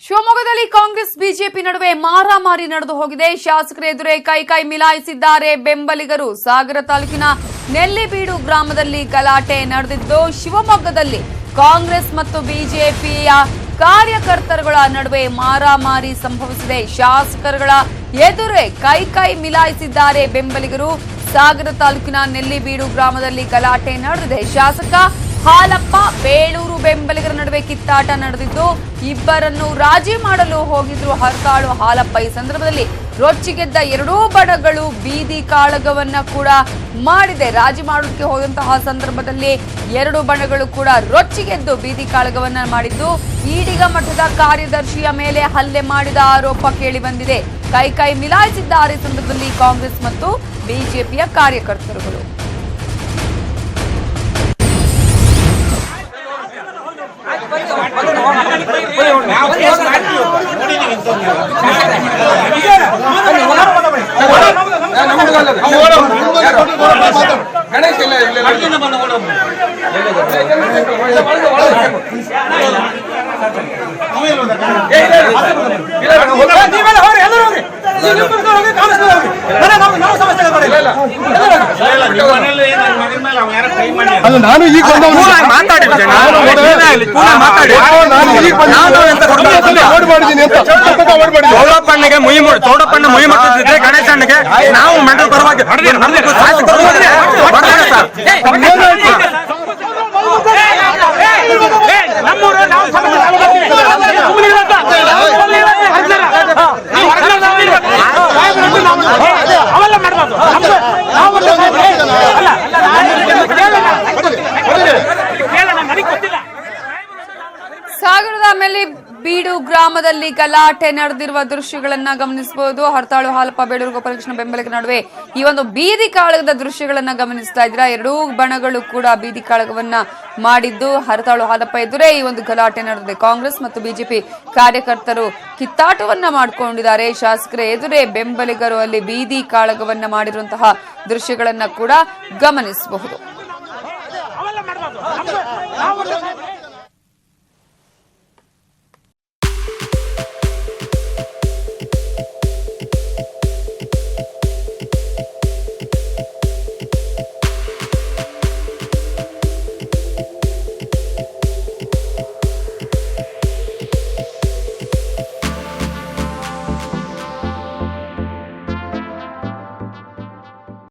ಶಿವಮೊಗ್ಗದಲ್ಲಿ ಕಾಂಗ್ರೆಸ್ ಬಿಜೆಪಿ ನಡುವೆ ಮಾರಾಮಾರಿ ನಡೆದು ಹೋಗಿದೆ. ಶಾಸಕರ ಎದುರೇ ಕೈ ಮಿಲಾಯಿಸಿದ್ದಾರೆ ಬೆಂಬಲಿಗರು. ಸಾಗರ ತಾಲೂಕಿನ ನೆಲ್ಲಿಬೀಡು ಗ್ರಾಮದಲ್ಲಿ ಗಲಾಟೆ ನಡೆದಿದ್ದು, ಶಿವಮೊಗ್ಗದಲ್ಲಿ ಕಾಂಗ್ರೆಸ್ ಮತ್ತು ಬಿಜೆಪಿಯ ಕಾರ್ಯಕರ್ತರುಗಳ ನಡುವೆ ಮಾರಾಮಾರಿ ಸಂಭವಿಸಿದೆ. ಶಾಸಕರುಗಳ ಎದುರೇ ಕೈ ಮಿಲಾಯಿಸಿದ್ದಾರೆ ಬೆಂಬಲಿಗರು. ಸಾಗರ ತಾಲೂಕಿನ ನೆಲ್ಲಿಬೀಡು ಗ್ರಾಮದಲ್ಲಿ ಗಲಾಟೆ ನಡೆದಿದೆ. ಶಾಸಕ ಹಾಲಪ್ಪ ಬೇಳೂರು ಬೆಂಬಲಿಗರ ನಡುವೆ ಕಿತ್ತಾಟ ನಡೆದಿದ್ದು, ಇಬ್ಬರನ್ನು ರಾಜಿ ಮಾಡಲು ಹೋಗಿದ್ರು ಹರ್ತಾಳು ಹಾಲಪ್ಪ. ಈ ಸಂದರ್ಭದಲ್ಲಿ ರೊಚ್ಚಿಗೆದ್ದ ಎರಡೂ ಬಣಗಳು ಬೀದಿ ಕಾಳಗವನ್ನ ಕೂಡ ಮಾಡಿದೆ. ರಾಜಿ ಮಾಡೋದಕ್ಕೆ ಹೋದಂತಹ ಸಂದರ್ಭದಲ್ಲಿ ಎರಡು ಬಣಗಳು ಕೂಡ ರೊಚ್ಚಿಗೆದ್ದು ಬೀದಿ ಕಾಳಗವನ್ನ ಮಾಡಿದ್ದು, ಈಡಿಗ ಮಠದ ಕಾರ್ಯದರ್ಶಿಯ ಮೇಲೆ ಹಲ್ಲೆ ಮಾಡಿದ ಆರೋಪ ಕೇಳಿ ಬಂದಿದೆ. ಕೈ ಮಿಲಾಯಿಸಿದ್ದಾರೆ ಸಂದರ್ಭದಲ್ಲಿ ಕಾಂಗ್ರೆಸ್ ಮತ್ತು ಬಿಜೆಪಿಯ ಕಾರ್ಯಕರ್ತರುಗಳು. ನಾನು ಈಗ ಚೌಡಪ್ಪಣ್ಣಿಗೆ ಚೌಡಪ್ಪಣ್ಣ ಮುಯಿ ಮಾಡ್ತಿದ್ರೆ ಗಣೇಶಣ್ಣಿಗೆ ನಾವು ಮಂಡಲ ಪರವಾಗಿ ಸಾಗರದ ಮೇಲೆ ಬೀಡು ಗ್ರಾಮದಲ್ಲಿ ಗಲಾಟೆ ನಡೆದಿರುವ ದೃಶ್ಯಗಳನ್ನ ಗಮನಿಸಬಹುದು. ಹರ್ತಾಳು ಹಾಲಪ್ಪ ಬೇಳೂರು ಗೋಪಾಲಕೃಷ್ಣ ಬೆಂಬಲಿಗರ ನಡುವೆ ಈ ಒಂದು ಬೀದಿ ಕಾಳಗದ ದೃಶ್ಯಗಳನ್ನ ಗಮನಿಸ್ತಾ ಇದ್ದೀರಾ. ಎರಡೂ ಬಣಗಳು ಕೂಡ ಬೀದಿ ಕಾಳಗವನ್ನ ಮಾಡಿದ್ದು, ಹರ್ತಾಳು ಹಾಲಪ್ಪ ಎದುರೇ ಈ ಒಂದು ಗಲಾಟೆ ನಡೆದಿದೆ. ಕಾಂಗ್ರೆಸ್ ಮತ್ತು ಬಿಜೆಪಿ ಕಾರ್ಯಕರ್ತರು ಕಿತ್ತಾಟವನ್ನ ಮಾಡಿಕೊಂಡಿದ್ದಾರೆ. ಶಾಸಕರ ಎದುರೇ ಬೆಂಬಲಿಗರು ಅಲ್ಲಿ ಬೀದಿ ಕಾಳಗವನ್ನ ಮಾಡಿರುವಂತಹ ದೃಶ್ಯಗಳನ್ನ ಕೂಡ ಗಮನಿಸಬಹುದು.